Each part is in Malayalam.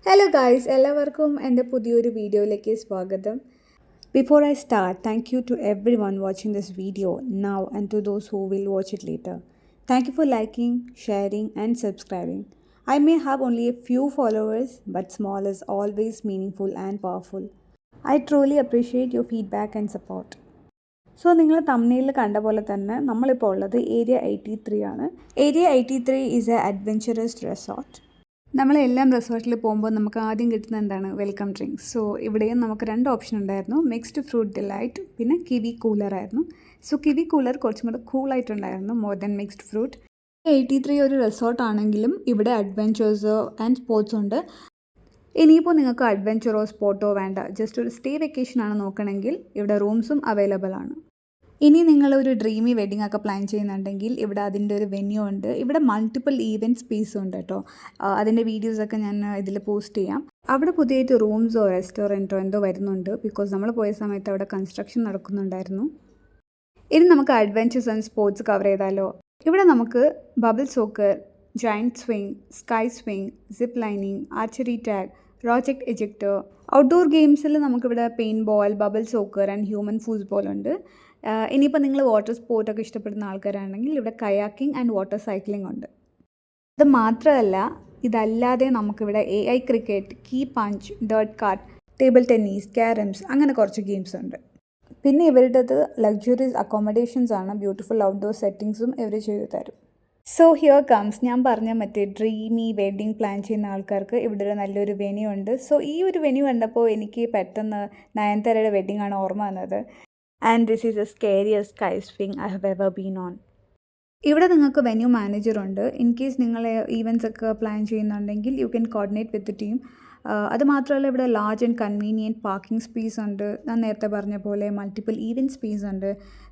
Hello guys, എല്ലാവർക്കും എൻ്റെ പുതിയൊരു വീഡിയോയിലേക്ക് സ്വാഗതം. Before I start, thank you to everyone watching this video now and to those who will watch it later. Thank you for liking, sharing and subscribing. I may have only a few followers, but small is always meaningful and powerful. I truly appreciate your feedback and support. So നിങ്ങൾ തമ്മിലിൽ കണ്ട പോലെ തന്നെ നമ്മളിപ്പോൾ ഉള്ളത് ഏരിയ 83 ആണ്. Area 83 is A adventurous resort. നമ്മളെല്ലാം റിസോർട്ടിൽ പോകുമ്പോൾ നമുക്ക് ആദ്യം കിട്ടുന്നത് എന്താണ്? Welcome drinks. സോ ഇവിടെയും നമുക്ക് 2 ഓപ്ഷൻ ഉണ്ടായിരുന്നു. മിക്സ്ഡ് ഫ്രൂട്ട് ഡിലൈറ്റ് പിന്നെ കിവി കൂളറായിരുന്നു. സോ കിവി കൂളർ കുറച്ചും കൂടെ കൂളായിട്ടുണ്ടായിരുന്നു മോർ ദാൻ മിക്സ്ഡ് ഫ്രൂട്ട്. 83 ഒരു റിസോർട്ടാണെങ്കിലും ഇവിടെ അഡ്വെഞ്ചേഴ്സ് ആൻഡ് സ്പോർട്സ് ഉണ്ട്. ഇനിയിപ്പോൾ നിങ്ങൾക്ക് അഡ്വെഞ്ചറോ സ്പോർട്ടോ വേണ്ട, ജസ്റ്റ് ഒരു സ്റ്റേ വെക്കേഷനാണ് നോക്കണമെങ്കിൽ ഇവിടെ റൂംസും അവൈലബിൾ ആണ്. ഇനി നിങ്ങളൊരു ഡ്രീമി വെഡിങ് ഒക്കെ പ്ലാൻ ചെയ്യുന്നുണ്ടെങ്കിൽ ഇവിടെ അതിൻ്റെ ഒരു വെന്യൂ ഉണ്ട്. ഇവിടെ മൾട്ടിപ്പിൾ ഈവൻറ്റ് സ്പേസും ഉണ്ട് കേട്ടോ. അതിൻ്റെ വീഡിയോസൊക്കെ ഞാൻ ഇതിൽ പോസ്റ്റ് ചെയ്യാം. അവിടെ പുതിയതായിട്ട് റൂംസോ റെസ്റ്റോറൻറ്റോ എന്തോ വരുന്നുണ്ട്. ബിക്കോസ് നമ്മൾ പോയ സമയത്ത് അവിടെ കൺസ്ട്രക്ഷൻ നടക്കുന്നുണ്ടായിരുന്നു. ഇനി നമുക്ക് അഡ്വെഞ്ചേഴ്സ് ആൻഡ് സ്പോർട്സ് കവർ ചെയ്താലോ. ഇവിടെ നമുക്ക് bubble soccer, giant swing, sky swing, zip lining, archery tag, rocket ejector. Outdoor ഗെയിംസിൽ നമുക്കിവിടെ paintball, bubble soccer and human football ഉണ്ട്. ഇനിയിപ്പോൾ നിങ്ങൾ വാട്ടർ സ്പോർട്ടൊക്കെ ഇഷ്ടപ്പെടുന്ന ആൾക്കാരാണെങ്കിൽ ഇവിടെ കയാക്കിംഗ് ആൻഡ് വാട്ടർ സൈക്ലിംഗ് ഉണ്ട്. ഇത് മാത്രമല്ല, ഇതല്ലാതെ നമുക്കിവിടെ AI cricket, key punch, dirt kart, table tennis, carroms അങ്ങനെ കുറച്ച് ഗെയിംസ് ഉണ്ട്. പിന്നെ ഇവരുടേത് ലക്സുറീസ് അക്കോമഡേഷൻസ് ആണ്. ബ്യൂട്ടിഫുൾ ഔട്ട്ഡോർ സെറ്റിങ്സും ഇവർ ചെയ്തു തരും. സോ ഹിയർ കംസ് ഞാൻ പറഞ്ഞ മറ്റേ ഡ്രീമി വെഡിങ് പ്ലാൻ ചെയ്യുന്ന ആൾക്കാർക്ക് ഇവിടെ ഒരു നല്ലൊരു വെന്യൂ ഉണ്ട്. സോ ഈ ഒരു വെന്യൂ കണ്ടപ്പോൾ എനിക്ക് പെട്ടെന്ന് നയൻതാരയുടെ വെഡിങ് ആണ് ഓർമ്മ വന്നത്. And this is the scariest sky swing I have ever been on. ഇവിടെ നിങ്ങൾക്ക് വെന്യൂ മാനേജറുണ്ട്. ഇൻ കേസ് നിങ്ങൾ ഈവൻറ്റ്സ് ഒക്കെ പ്ലാൻ ചെയ്യുന്നുണ്ടെങ്കിൽ you can coordinate with the team. അതുമാത്രമല്ല ഇവിടെ large and convenient parking space ഉണ്ട്. ഞാൻ നേരത്തെ പറഞ്ഞ പോലെ മൾട്ടിപ്പിൾ ഈവൻറ്റ് സ്പേസ് ഉണ്ട്.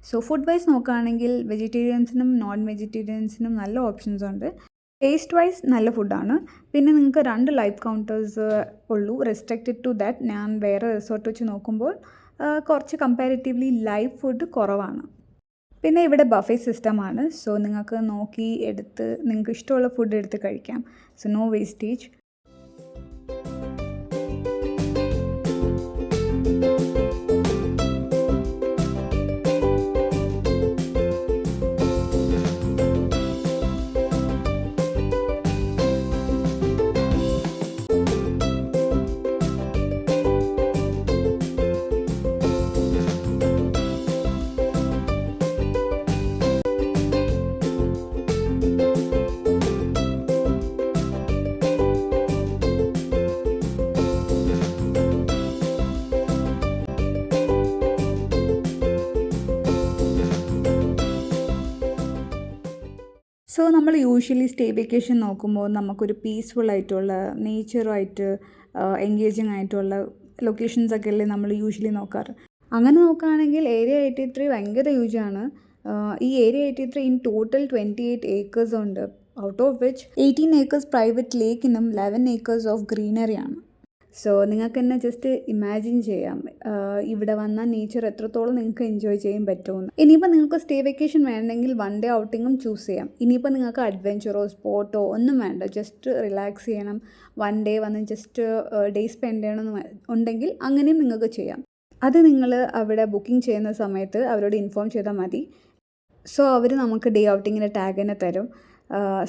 സോ ഫുഡ് വൈസ് നോക്കുകയാണെങ്കിൽ വെജിറ്റേറിയൻസിനും നോൺ വെജിറ്റേറിയൻസിനും നല്ല ഓപ്ഷൻസ് ഉണ്ട്. ടേസ്റ്റ് വൈസ് നല്ല ഫുഡാണ്. പിന്നെ നിങ്ങൾക്ക് 2 ലൈവ് കൗണ്ടേഴ്സ് ഉള്ളൂ. Restricted to that. ഞാൻ വേറെ റിസോർട്ട് വെച്ച് നോക്കുമ്പോൾ കുറച്ച് കമ്പാരിറ്റീവ്ലി ലൈവ് ഫുഡ് കുറവാണ്. പിന്നെ ഇവിടെ ബഫേ സിസ്റ്റമാണ്. സോ നിങ്ങൾക്ക് നോക്കി എടുത്ത് നിങ്ങൾക്ക് ഇഷ്ടമുള്ള ഫുഡ് എടുത്ത് കഴിക്കാം. So no wastage. സോ നമ്മൾ യൂഷ്വലി സ്റ്റേ വെക്കേഷൻ നോക്കുമ്പോൾ നമുക്കൊരു പീസ്ഫുൾ ആയിട്ടുള്ള നേച്ചറുമായിട്ട് എൻഗേജിങ് ആയിട്ടുള്ള ലൊക്കേഷൻസൊക്കെ അല്ലേ നമ്മൾ യൂഷ്വലി നോക്കാറ്. അങ്ങനെ നോക്കുകയാണെങ്കിൽ ഏരിയ 83 ഭയങ്കര ഹ്യൂജാണ്. ഈ ഏരിയ 83 ഇൻ ടോട്ടൽ 28 ഏക്കേഴ്സ് ഉണ്ട്. Out of which 18 acres private ലേക്കിനും 11 ഏക്കേഴ്സ് ഓഫ് ഗ്രീനറിയാണ്. സോ നിങ്ങൾക്ക് തന്നെ ജസ്റ്റ് ഇമാജിൻ ചെയ്യാം ഇവിടെ വന്നാൽ നേച്ചർ എത്രത്തോളം നിങ്ങൾക്ക് എൻജോയ് ചെയ്യാൻ പറ്റുമെന്ന്. ഇനിയിപ്പോൾ നിങ്ങൾക്ക് സ്റ്റേ വെക്കേഷൻ വേണമെങ്കിൽ 1 ഡേ ഔട്ടിങ്ങും ചൂസ് ചെയ്യാം. ഇനിയിപ്പോൾ നിങ്ങൾക്ക് അഡ്വെഞ്ചറോ സ്പോർട്ടോ ഒന്നും വേണ്ട, ജസ്റ്റ് റിലാക്സ് ചെയ്യണം, 1 ഡേ വന്ന് ജസ്റ്റ് ഡേ സ്പെൻഡ് ചെയ്യണമെന്ന് ഉണ്ടെങ്കിൽ അങ്ങനെയും നിങ്ങൾക്ക് ചെയ്യാം. അത് നിങ്ങൾ അവിടെ ബുക്കിംഗ് ചെയ്യുന്ന സമയത്ത് അവരോട് ഇൻഫോം ചെയ്താൽ മതി. സോ അവർ നമുക്ക് ഡേ ഔട്ടിങ്ങിൻ്റെ ടാഗ് തന്നെ തരും.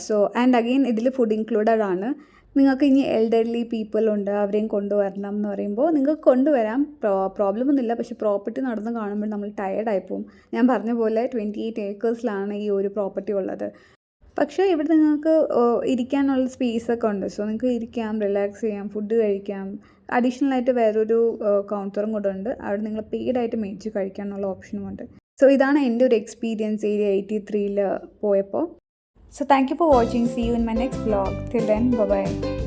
സോ ആൻഡ് അഗെയിൻ ഇതിൽ ഫുഡ് ഇൻക്ലൂഡഡ് ആണ്. നിങ്ങൾക്ക് ഇനി എൽഡർലി പീപ്പിൾ ഉണ്ട്, അവരെയും കൊണ്ടുവരണം എന്ന് പറയുമ്പോൾ നിങ്ങൾക്ക് കൊണ്ടുവരാം, പ്രോബ്ലം ഒന്നുമില്ല. പക്ഷേ പ്രോപ്പർട്ടി നടന്ന് കാണുമ്പോൾ നമ്മൾ ടയേർഡായി പോകും. ഞാൻ പറഞ്ഞ പോലെ 28 ഏക്കേഴ്സിലാണ് ഈ ഒരു പ്രോപ്പർട്ടി ഉള്ളത്. പക്ഷേ ഇവിടെ നിങ്ങൾക്ക് ഇരിക്കാനുള്ള സ്പേസൊക്കെ ഉണ്ട്. സോ നിങ്ങൾക്ക് ഇരിക്കാം, റിലാക്സ് ചെയ്യാം, ഫുഡ് കഴിക്കാം. അഡീഷണൽ ആയിട്ട് വേറൊരു കൗണ്ടറും കൂടെ ഉണ്ട്. അവിടെ നിങ്ങൾ പെയ്ഡായിട്ട് മേടിച്ച് കഴിക്കാനുള്ള ഓപ്ഷനുമുണ്ട്. സോ ഇതാണ് എൻ്റെ ഒരു എക്സ്പീരിയൻസ് ഏരിയ 83 പോയപ്പോൾ. So thank you for watching. See you in my next vlog. Till then, bye bye.